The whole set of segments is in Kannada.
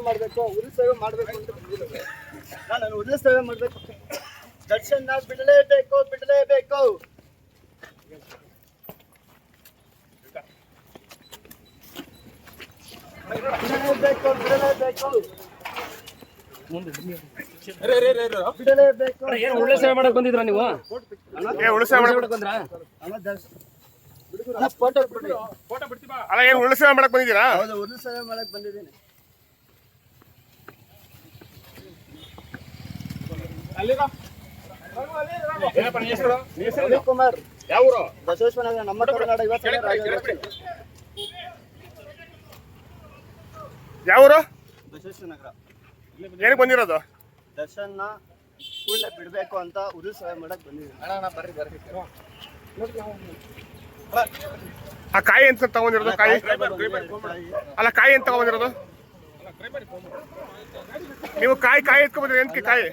ಮಾಡಬೇಕು, ಉರಿ ಸೇವೆ ಮಾಡಬೇಕು ಅಂತ ಬಂದಿರೋದು. ನಾನು ಉರಿ ಸೇವೆ ಮಾಡಬೇಕು. ದರ್ಶನ್ ಬಿಡಲೇಬೇಕು, ಬಿಡಲೇಬೇಕು. ಒಳ್ಳೆ ಸೇವೆ ಮಾಡಕ್ ಬಂದಿದ್ರ ನೀವು? ಅಲ್ಲ, ಏನು ಉರುಳು ಸೇವೆ ಮಾಡಕ್ ಬಂದಿದ್ದೀರಾ? ಹೌದು, ಉರುಳು ಸೇವೆ ಮಾಡಕ್ ಬಂದಿದ್ದೀನಿ. ರವಿಕುಮಾರ್, ಯಾವ ಊರು? ಬಸವೇಶ್ವರ, ನಮ್ಮ ಕರ್ನಾಟಕ. ಯಾವ ಊರು? ಬಸವೇಶ್ವರ ನಗರ. ಏನಕ್ಕೆ ಬಂದಿರೋದು? ದರ್ಶನ್ನ ಕೂಡಲೇ ಬಿಡಬೇಕು ಅಂತ ಉರುಳು ಸೇವೆ ಮಾಡಕ್ ಬಂದಿದ್ದೀನಿ. ಆ ಕಾಯಿ ಅಂತ ತಗೊಂಡಿರೋದು? ಕಾಯಿ ಅಲ್ಲ, ಕಾಯಿ ಅಂತ ತಗೊಂಡಿರೋದು ನೀವು? ಕಾಯಿ ಎತ್ಕೊಂಡ್ ಬಂದ್ರಿ? ಎಂತ ಕಾಯಿ?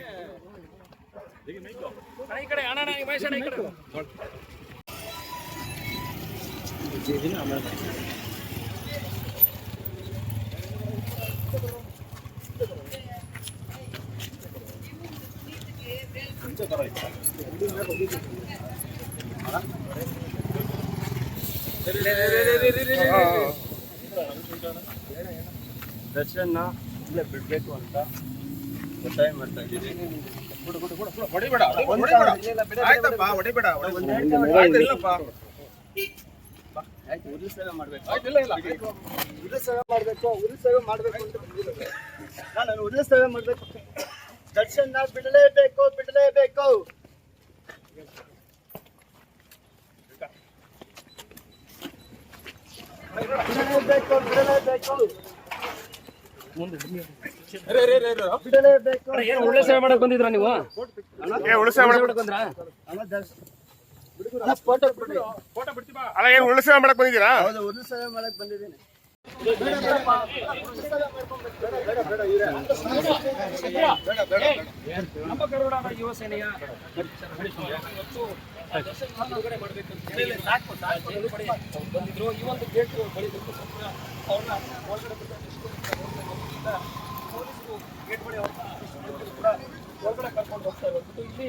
ದರ್ಶನ್ನ ಇಲ್ಲೇ ಬಿಡ್ಬೇಕು ಅಂತ ಒತ್ತಾಯ ಮಾಡ್ತಾ ಇದ್ದೀನಿ. ಆಯ್ತು, ಉರುಳು ಸೇವೆ ಮಾಡಬೇಕು, ಉರುಳು ಸೇವೆ ಮಾಡಬೇಕು, ಉರುಳು ಸೇವೆ ಮಾಡಬೇಕು ಅಂತ ಬಂದಿರೋದು. ನಾನು ಉರುಳು ಸೇವೆ ಮಾಡಬೇಕು. ದರ್ಶನ್ನ ಬಿಡಲೇಬೇಕು, ಬಿಡಲೇಬೇಕು. ಒಳ್ಳೆ ಸೇವೆ ಮಾಡಕ್ ಬಂದಿದ್ರ ನೀವು? ಉರುಳು ಸೇವೆ ಮಾಡಕ್ ಬಂದ್ರ? ಅಲ್ಲ, ಏನು ಉರುಳು ಸೇವೆ ಮಾಡಕ್ ಬಂದಿದ್ದೀರಾ? ಹೌದು, ಉರುಳು ಸೇವೆ ಮಾಡಕ್ ಬಂದಿದ್ದೀನಿ. ನಮ್ಮ ಕರ್ನಾಟಕ ಯುವ ಸೇನೆಯ ಬಂದಿದ್ರು. ಈ ಒಂದು ಗೇಟ್ ಬಳಿ ಅವ್ರನ್ನ ಒಳಗಡೆ ಗೇಟ್ ಬಳಿ ಒಳಗಡೆ ಕರ್ಕೊಂಡು ಹೋಗ್ತಾ ಇರೋದು. ಇಲ್ಲಿ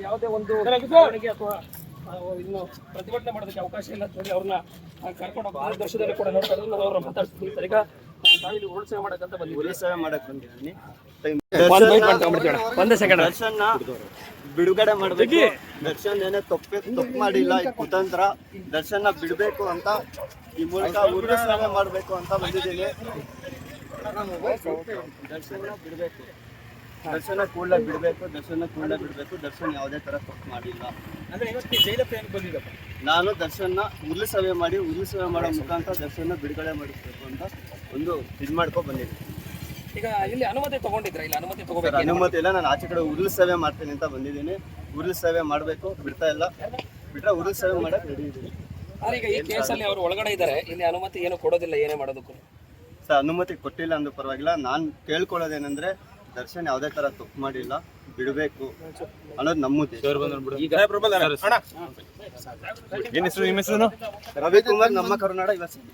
ಯಾವುದೇ ಒಂದು ಅಥವಾ ಇನ್ನು ಪ್ರತಿಭಟನೆ ಮಾಡೋದಕ್ಕೆ ಅವಕಾಶ ಇಲ್ಲ ಅಂತ ಹೇಳಿ ಅವ್ರನ್ನ ಕರ್ಕೊಂಡು ಹೋಗ್ತಾರೆ. ದರ್ಶನದಲ್ಲಿ ಕೂಡ ನೋಡ್ತಾ ಇರೋದು. ನಾವು ಅವ್ರನ್ನ ಮಾತಾಡ್ತಿದ್ದೀವಿ. ಸರ್, ಈಗ ನಾವಿಲ್ಲಿ ಉರುಳು ಸೇವೆ ಮಾಡಕ್ಕಂತ ಬಂದಿದ್ದೀವಿ. ಉರುಳು ಸೇವೆ ಮಾಡಕ್ ಬಂದಿದ್ದೀನಿ. ಒಂದೇ ಸೆಕೆಂಡ್. ದರ್ಶನ್ನ ಬಿಡುಗಡೆ ಮಾಡಬೇಕು. ದರ್ಶನ್ ಏನೇ ತಪ್ಪು ಮಾಡಿಲ್ಲ, ಇದು ಕುತಂತ್ರ. ದರ್ಶನ್ನ ಬಿಡಬೇಕು ಅಂತ ಈ ಮೂಲಕ ಉರುಳು ಸೇವೆ ಮಾಡಬೇಕು ಅಂತ ಬಂದಿದ್ದೀನಿ. ದರ್ಶನ ಬಿಡಬೇಕು, ದರ್ಶನ ಕೂಡಲೇ ಬಿಡಬೇಕು, ದರ್ಶನ ಕೂಡಲೇ ಬಿಡಬೇಕು. ದರ್ಶನ್ ಯಾವುದೇ ತರ ತಪ್ಪು ಮಾಡಿಲ್ಲ. ನಾನು ದರ್ಶನ ಉರುಳು ಸೇವೆ ಮಾಡಿ, ಉರುಳು ಸೇವೆ ಮಾಡೋ ಮುಖಾಂತರ ದರ್ಶನ ಬಿಡುಗಡೆ ಮಾಡಿಸ್ಬೇಕು ಅಂತ ಒಂದು ಇದು ಮಾಡ್ಕೊ ಬಂದಿದ್ದೀನಿ. ಈಗ ಇಲ್ಲಿ ಅನುಮತಿ ತಗೊಂಡಿದ್ರ? ಇಲ್ಲಿ ಅನುಮತಿ ತಗೋಬೇಕು? ಅನುಮತಿ ಇಲ್ಲ, ನಾನು ಆಚೆ ಕಡೆ ಉರುಳು ಸೇವೆ ಮಾಡ್ತೀನಿ ಅಂತ ಬಂದಿದ್ದೀನಿ. ಉರುಳು ಸೇವೆ ಮಾಡಬೇಕು, ಬಿಡ್ತಾ ಇಲ್ಲ. ಬಿಟ್ರೆ ಉರುಳು ಸೇವೆ ಮಾಡಕ್ ರೆಡಿ ಇದ್ದೀನಿ. ಈಗ ಈ ಕೇಸಲ್ಲಿ ಅವರು ಒಳಗಡೆ ಇದ್ದಾರೆ, ಇಲ್ಲಿ ಅನುಮತಿ ಏನು ಕೊಡೋದಿಲ್ಲ ಏನೇ ಮಾಡೋದಕ್ಕೂ? ಸರ್, ಅನುಮತಿ ಕೊಟ್ಟಿಲ್ಲ ಅಂದ್ರೂ ಪರವಾಗಿಲ್ಲ. ನಾನು ಕೇಳ್ಕೊಳ್ಳೋದೇನೆಂದ್ರೆ ದರ್ಶನ್ ಯಾವುದೇ ತರ ತಪ್ಪು ಮಾಡಿಲ್ಲ, ಬಿಡಬೇಕು ಅನ್ನೋದು ನಮ್ಮ ಉದ್ದೇಶ. ರವಿಕುಮಾರ್, ನಮ್ಮ ಕರ್ನಾಟಕ ಯುವ ಸೇನೆ.